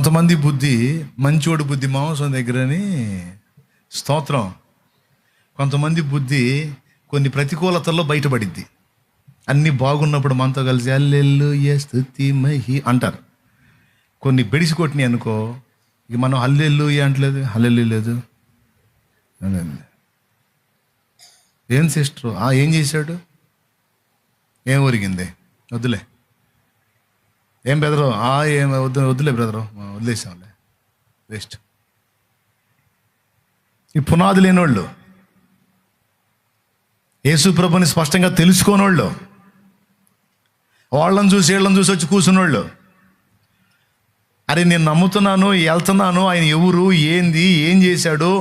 కొంతమంది బుద్ధి మంచోడి బుద్ధి మాంసం దగ్గరని స్తోత్రం. కొంతమంది బుద్ధి కొన్ని ప్రతికూలతల్లో బయటపడిద్ది. అన్నీ బాగున్నప్పుడు మనతో కలిసి హల్లెలూయా స్తుతి మహి అంటారు. కొన్ని బెడిసి కొట్టినాయి అనుకో, ఇక మనం హల్లెలూయా అంటలేదు, హల్లెలూయా లేదు. ఏం సిస్టరు ఏం చేశాడు, ఏం ఒరిగింది, వద్దులే. ఏం బ్రదరు ఏం వద్దులే బ్రదరు, వదిలేసాంలే, వేస్ట్. ఈ పునాది లేనోళ్ళు, యేసు ప్రభుని స్పష్టంగా తెలుసుకోనోళ్ళు, వాళ్ళని చూసి వీళ్ళని చూసి వచ్చి కూర్చున్నోళ్ళు, అరే నేను నమ్ముతున్నాను, వెళ్తున్నాను, ఆయన ఎవరు, ఏంది, ఏం చేశాడు,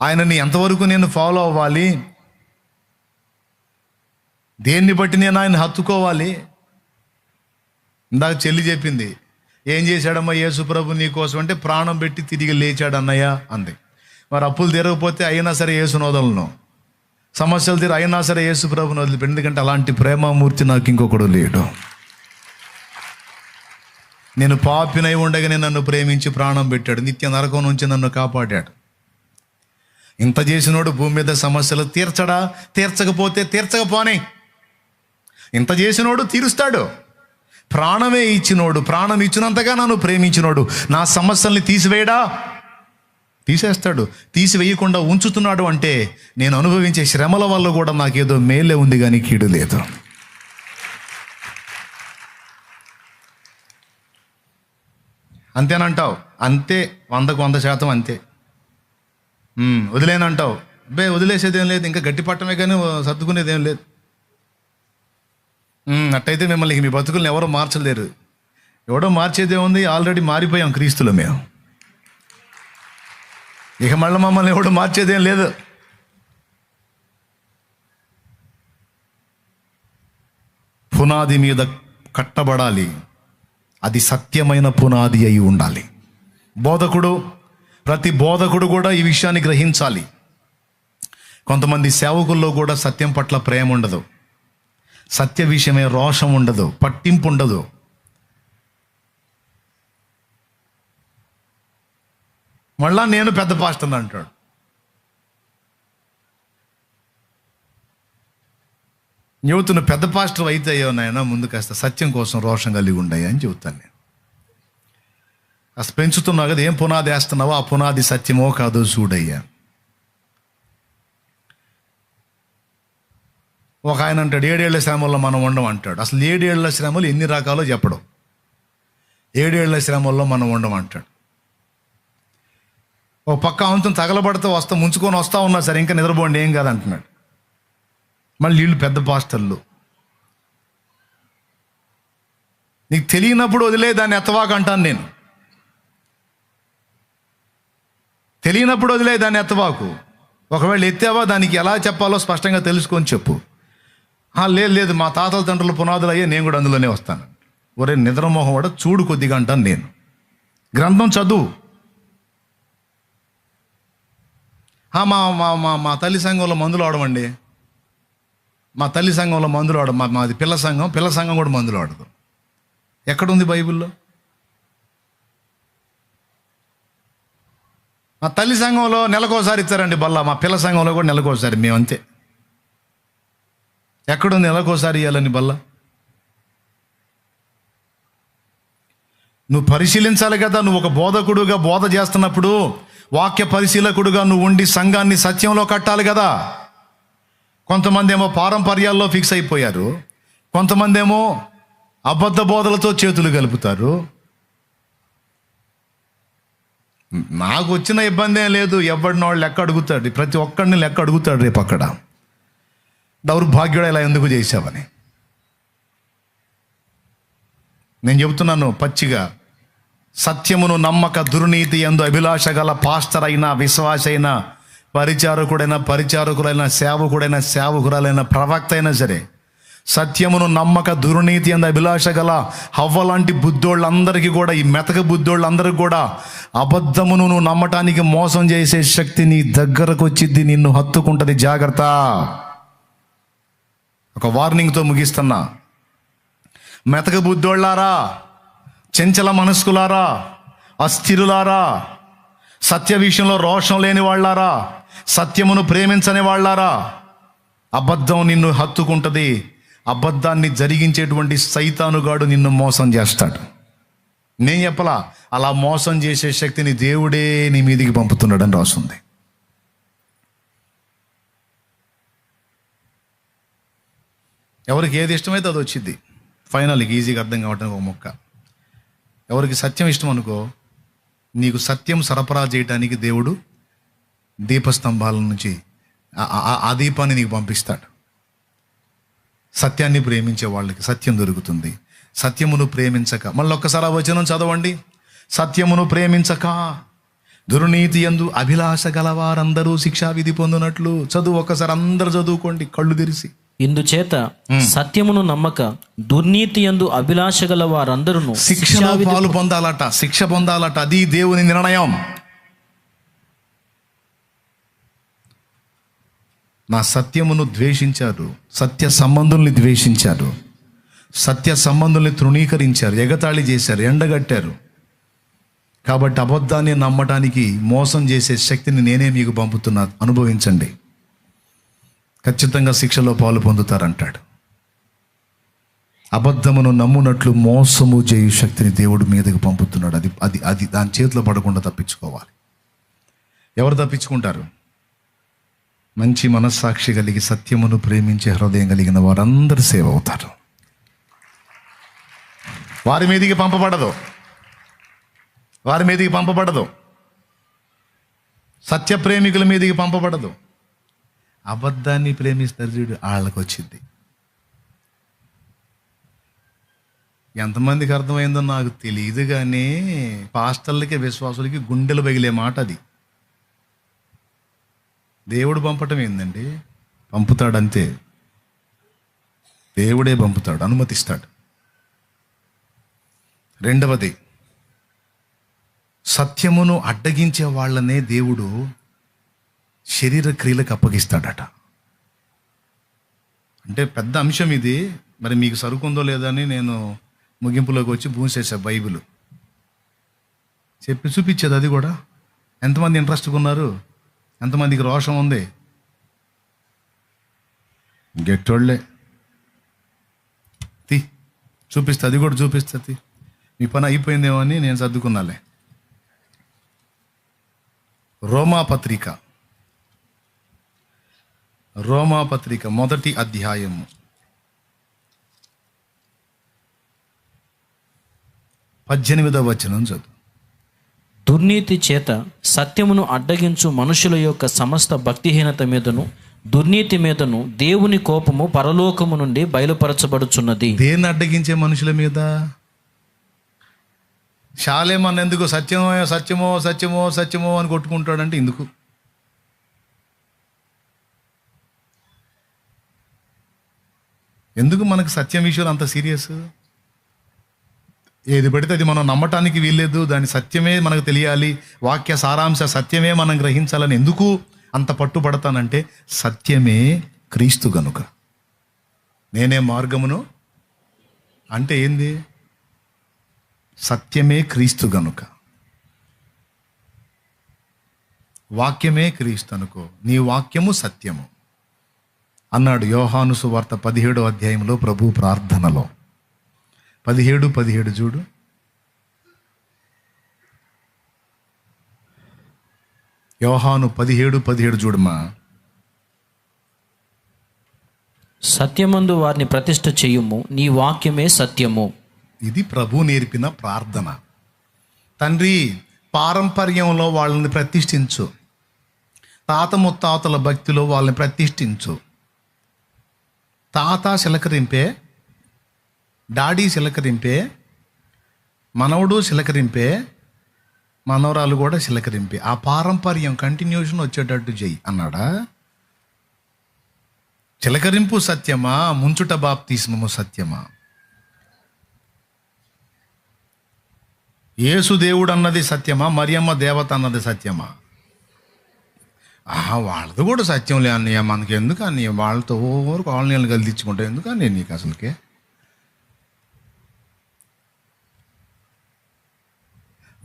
ఆయనని ఎంతవరకు నేను ఫాలో అవ్వాలి, దేన్ని బట్టి నేను ఆయన హత్తుకోవాలి. ఇందాక చెల్లి చెప్పింది, ఏం చేశాడమ్మా యేసు ప్రభు నీ కోసం అంటే ప్రాణం పెట్టి తిరిగి లేచాడు అన్నయ్య అంది. మరి అప్పులు తీరకపోతే అయినా సరే యేసును వదలను, సమస్యలు తీరు అయినా సరే యేసు ప్రభుని వదిలిపెట్టి, ఎందుకంటే అలాంటి ప్రేమమూర్తి నాకు ఇంకొకడు లేడు. నేను పాపినై ఉండగానే నన్ను ప్రేమించి ప్రాణం పెట్టాడు, నిత్య నరకం నుంచి నన్ను కాపాడాడు. ఇంత చేసినోడు భూమి మీద సమస్యలు తీర్చడా? తీర్చకపోతే తీర్చకపోనే. ఇంత చేసినోడు తీరుస్తాడు. ప్రాణమే ఇచ్చినోడు, ప్రాణం ఇచ్చినంతగా నన్ను ప్రేమించినోడు నా సమస్యల్ని తీసివేయడా? తీసేస్తాడు. తీసివేయకుండా ఉంచుతున్నాడు అంటే నేను అనుభవించే శ్రమల వల్ల కూడా నాకేదో మేలే ఉంది కానీ కీడు లేదు. అంతేనంటావు, అంతే, 100% అంతే. వదిలేనంటావు, వదిలేసేదేం లేదు, ఇంకా గట్టి పట్టమే కానీ సర్దుకునేదేం లేదు. అట్టయితే మిమ్మల్ని మీ బతుకుల్ని ఎవరో మార్చలేరు. ఎవడో మార్చేదే ఉంది, ఆల్రెడీ మారిపోయాం క్రీస్తులో మేము. ఇక మళ్ళీ మమ్మల్ని ఎవడో మార్చేదేం లేదు. పునాది మీద కట్టబడాలి, అది సత్యమైన పునాది అయి ఉండాలి. ప్రతి బోధకుడు కూడా ఈ విషయాన్ని గ్రహించాలి. కొంతమంది సేవకుల్లో కూడా సత్యం పట్ల ప్రేమ ఉండదు, సత్య విషయమే రోషం ఉండదు, పట్టింపు ఉండదు. మళ్ళా నేను పెద్ద పాస్టర్ అంటాడు. చెబుతున్న పెద్ద పాస్టర్ అయితే అయ్యో నాయన ముందు కాస్త సత్యం కోసం రోషం కలిగి ఉండయి అని చెబుతాను నేను. అసలు పెంచుతున్నావు కదా, ఏం పునాది వేస్తున్నావో ఆ పునాది సత్యమో కాదో చూడయ్యా. ఒక ఆయన అంటాడు 7 ఏళ్ల శ్రమల్లో మనం ఉండం అంటాడు. అసలు 7 ఏళ్ల శ్రమలు ఎన్ని రకాలో చెప్పడం. 7 ఏళ్ల శ్రమల్లో మనం ఉండం అంటాడు. ఓ పక్క అంతం తగలబడితే ముంచుకొని వస్తా ఉన్నా సరే ఇంకా నిద్రపోండి ఏం కాదంటున్నాడు. మళ్ళీ వీళ్ళు పెద్ద పాస్టర్లు. నీకు తెలియనప్పుడు వదిలే దాన్ని ఎత్తవాకు అంటాను నేను. తెలియనప్పుడు వదిలే దాన్ని ఎత్తవాకు. ఒకవేళ ఎత్తావా దానికి ఎలా చెప్పాలో స్పష్టంగా తెలుసుకొని చెప్పు. లేదు మా తాతల తండ్రుల పునాదులు అయ్యే, నేను కూడా అందులోనే వస్తాను. ఒరే నిద్రమోహం కూడా చూడు కొద్దిగా అంటాను నేను. గ్రంథం చదువు. మా మా మా తల్లి సంఘంలో మందులు ఆడమండి, మా తల్లి సంఘంలో మందులు ఆడ, మాది పిల్ల సంఘం కూడా మందులు ఆడదు. ఎక్కడుంది బైబిల్లో? మా తల్లి సంఘంలో నెలకోసారి ఇచ్చారండి బల్ల, మా పిల్ల సంఘంలో కూడా నెలకోసారి, మేమంతే. ఎక్కడుంది నెలకోసారి ఇవ్వాలని బల్ల? నువ్వు పరిశీలించాలి కదా. నువ్వు ఒక బోధకుడుగా బోధ చేస్తున్నప్పుడు వాక్య పరిశీలకుడుగా నువ్వు ఉండి సంఘాన్ని సత్యంలో కట్టాలి కదా. కొంతమంది ఏమో పారంపర్యాల్లో ఫిక్స్ అయిపోయారు, కొంతమంది ఏమో అబద్ధ బోధలతో చేతులు కలుపుతారు. నాకు వచ్చిన ఇబ్బంది ఏం లేదు, ఎవడిని వాళ్ళు లెక్క అడుగుతాడు, ప్రతి ఒక్కడిని లెక్క అడుగుతాడు రేపు అక్కడ. దౌర్భాగ్యుడు ఇలా ఎందుకు చేశావని. నేను చెబుతున్నాను పచ్చిగా, సత్యమును నమ్మక దుర్నీతి యందు అభిలాష గల పాస్టర్ అయినా, విశ్వాస అయినా, పరిచారకులైన, సేవకురాలైన, ప్రవక్త అయినా సరే, సత్యమును నమ్మక దుర్నీతి యందు అభిలాష గల హవ్వ లాంటి బుద్ధోళ్ళందరికీ కూడా, ఈ మెతక బుద్ధోళ్ళందరికీ కూడా అబద్ధమును నువ్వు నమ్మటానికి మోసం చేసే శక్తి నీ దగ్గరకు వచ్చిద్ది, నిన్ను హత్తుకుంటుంది. జాగ్రత్త. ఒక వార్నింగ్తో ముగిస్తున్నా. మెతక బుద్ధోళ్ళారా, చెంచల మనస్కులారా, అస్థిరులారా, సత్య విషయంలో రోషం లేని వాళ్ళారా, సత్యమును ప్రేమించని వాళ్ళారా, అబద్ధం నిన్ను హత్తుకుంటుంది. అబద్ధాన్ని జరిగించేటువంటి సైతానుగాడు నిన్ను మోసం చేస్తాడు. నేను చెప్పలా, అలా మోసం చేసే శక్తిని దేవుడే నీ మీదికి పంపుతున్నాడని రాస్తుంది. ఎవరికి ఏది ఇష్టమైతే అది వచ్చింది. ఫైనల్కి ఈజీగా అర్థం కావటానికి ఒక మొక్క. ఎవరికి సత్యం ఇష్టం అనుకో, నీకు సత్యం సరఫరా చేయటానికి దేవుడు దీపస్తంభాల నుంచి ఆ దీపాన్ని నీకు పంపిస్తాడు. సత్యాన్ని ప్రేమించే వాళ్ళకి సత్యం దొరుకుతుంది. సత్యమును ప్రేమించక, మళ్ళీ ఒక్కసారి ఆ వచనం చదవండి. సత్యమును ప్రేమించక దుర్నీతి యందు అభిలాష గలవారందరూ శిక్షా విధి పొందినట్లు. చదువు ఒక్కసారి అందరు చదువుకోండి కళ్ళు తెరిసి. ఇందుచేత సత్యమును నమ్మక దుర్నీతి యందు అభిలాష గల వారందరూ శిక్షలో పాలు పొందాలట, శిక్ష పొందాలట. అది దేవుని నిర్ణయం. నా సత్యమును ద్వేషించారు, సత్య సంబంధుల్ని ద్వేషించారు, సత్య సంబంధుల్ని తృణీకరించారు, ఎగతాళి చేశారు, ఎండగట్టారు. కాబట్టి అబద్ధాన్ని నమ్మటానికి, మోసం చేసే శక్తిని నేనే మీకు పంపుతున్నా, అనుభవించండి. ఖచ్చితంగా శిక్షలో పాలు పొందుతారంటాడు. అబద్ధమును నమ్మునట్లు మోసము చేయు శక్తిని దేవుడు మీదకి పంపుతున్నాడు. అది అది అది దాని చేతిలో పడకుండా తప్పించుకోవాలి. ఎవరు తప్పించుకుంటారు? మంచి మనస్సాక్షి కలిగి సత్యమును ప్రేమించే హృదయం కలిగిన వారందరూ సేవ్ అవుతారు. వారి మీదికి పంపబడదు, వారి మీదికి పంపబడదు. సత్య ప్రేమికుల మీదికి పంపబడదు. అబద్ధాన్ని ప్రేమిస్తారు చూడు, వాళ్ళకి వచ్చింది. ఎంతమందికి అర్థమైందో నాకు తెలియదు, కానీ పాస్టర్లకి విశ్వాసులకి గుండెలు పగిలే మాట అది. దేవుడు పంపటం ఏందండి? పంపుతాడంతే. దేవుడే పంపుతాడు, అనుమతిస్తాడు. రెండవది, సత్యమును అడ్డగించే వాళ్ళనే దేవుడు శరీర క్రియలకు అప్పగిస్తాడట. అంటే పెద్ద అంశం ఇది. మరి మీకు సరుకుందో లేదని నేను ముగింపులోకి వచ్చి పూసేసా. బైబిల్ చెప్పి చూపించేది అది కూడా. ఎంతమంది ఇంట్రెస్ట్గా ఉన్నారు? ఎంతమందికి రోషం ఉంది? గెట్టోళ్ళే. చూపిస్తా, అది కూడా చూపిస్తుంది. మీ పని అయిపోయిందేమో అని నేను సర్దుకున్నాలే. రోమాపత్రిక 1వ అధ్యాయము 18వ వచనం చదువు. దుర్నీతి చేత సత్యమును అడ్డగించు మనుషుల యొక్క సమస్త భక్తిహీనత మీదను దుర్నీతి మీదను దేవుని కోపము పరలోకము నుండి బయలుపరచబడుచున్నది. దేన్ని అడ్డగించే మనుషుల మీద? శాలేమన్న ఎందుకు సత్యమో సత్యమో సత్యమో సత్యమో అని కొట్టుకుంటాడంటే ఎందుకు? ఎందుకు మనకు సత్యం విషయాలు అంత సీరియస్? ఏది పడితే అది మనం నమ్మటానికి వీల్లేదు. దాని సత్యమే మనకు తెలియాలి, వాక్య సారాంశ సత్యమే మనం గ్రహించాలని ఎందుకు అంత పట్టుబడతానంటే, సత్యమే క్రీస్తు గనుక. నేనే మార్గమును అంటే ఏంది? సత్యమే క్రీస్తు గనుక. వాక్యమే క్రీస్తు అనుకో, నీ వాక్యము సత్యము అన్నాడు యోహాను సువార్త 17వ అధ్యాయంలో ప్రభు ప్రార్థనలో. 17 చూడు. యోహాను 17 చూడమ్మా. సత్యమందు వారిని ప్రతిష్ఠ చెయ్యుము, నీ వాక్యమే సత్యము. ఇది ప్రభు నేర్పిన ప్రార్థన. తండ్రి, పారంపర్యంలో వాళ్ళని ప్రతిష్ఠించు, తాత ముత్తాతల భక్తిలో వాళ్ళని ప్రతిష్ఠించు. తాత చిలకరింపే, డాడీ చిలకరింపే, మనవడు చిలకరింపే, మనవరాలు కూడా చిలకరింపే. ఆ పారంపర్యం కంటిన్యూషన్ వచ్చేటట్టు చెయ్యి అన్నాడా? చిలకరింపు సత్యమా, ముంచుట బాప్తిస్మము సత్యమా? యేసు దేవుడు అన్నది సత్యమా, మరియమ్మ దేవత అన్నది సత్యమా? వాళ్ళది కూడా సత్యం లే అన్నయ్య, మనకి ఎందుకు అన్నయ్య? వాళ్ళతో ఓవరు కాలనీలు కలిదించుకుంటా ఎందుకు అన్నయ్య నీకు అసలుకే?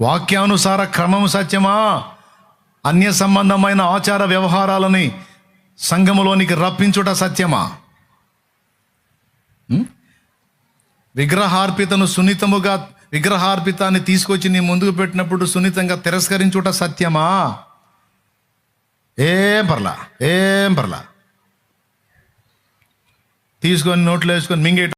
వాక్యానుసార క్రమం సత్యమా? అన్య సంబంధమైన ఆచార వ్యవహారాలని సంఘములోనికి రప్పించుట సత్యమా? విగ్రహార్పితాన్ని తీసుకొచ్చి నీ ముందుకు పెట్టినప్పుడు సున్నితంగా తిరస్కరించుట సత్యమా? ఏం పర్లా తీసుకొని నోట్లో వేసుకొని మింగే